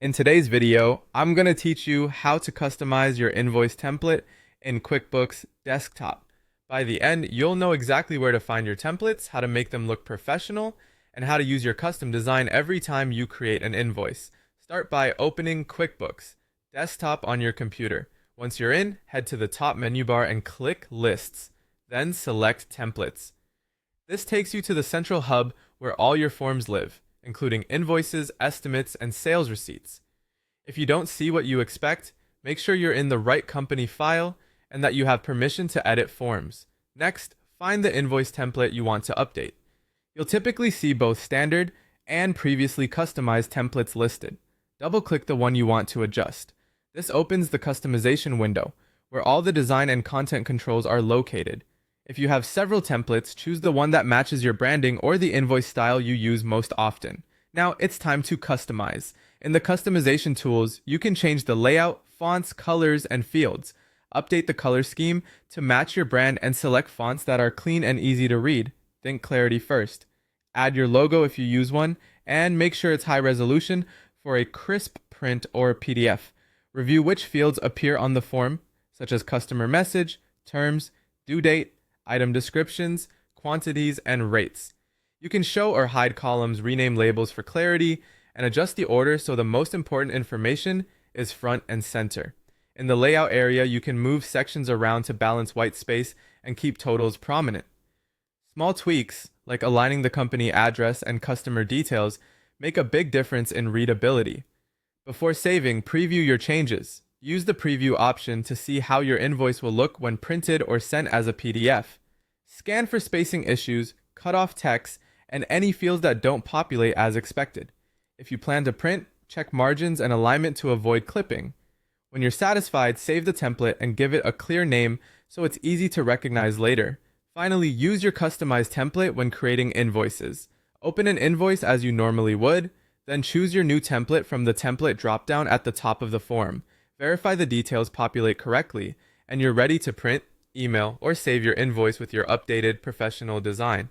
In today's video, I'm going to teach you how to customize your invoice template in QuickBooks Desktop. By the end, you'll know exactly where to find your templates, how to make them look professional, and how to use your custom design every time you create an invoice. Start by opening QuickBooks Desktop on your computer. Once you're in, head to the top menu bar and click Lists, then select Templates. This takes you to the central hub where all your forms live, including invoices, estimates, and sales receipts. If you don't see what you expect, make sure you're in the right company file and that you have permission to edit forms. Next, find the invoice template you want to update. You'll typically see both standard and previously customized templates listed. Double-click the one you want to adjust. This opens the customization window, where all the design and content controls are located. If you have several templates, choose the one that matches your branding or the invoice style you use most often. Now it's time to customize. In the customization tools, you can change the layout, fonts, colors, and fields. Update the color scheme to match your brand and select fonts that are clean and easy to read. Think clarity first. Add your logo if you use one, and make sure it's high resolution for a crisp print or PDF. Review which fields appear on the form, such as customer message, terms, due date, item descriptions, quantities, and rates. You can show or hide columns, rename labels for clarity, and adjust the order so the most important information is front and center. In the layout area, you can move sections around to balance white space and keep totals prominent. Small tweaks, like aligning the company address and customer details, make a big difference in readability. Before saving, preview your changes. Use the preview option to see how your invoice will look when printed or sent as a PDF. Scan for spacing issues, cut off text, and any fields that don't populate as expected. If you plan to print, check margins and alignment to avoid clipping. When you're satisfied, save the template and give it a clear name so it's easy to recognize later. Finally, use your customized template when creating invoices. Open an invoice as you normally would, then choose your new template from the template dropdown at the top of the form. Verify the details populate correctly, and you're ready to print, email, or save your invoice with your updated professional design.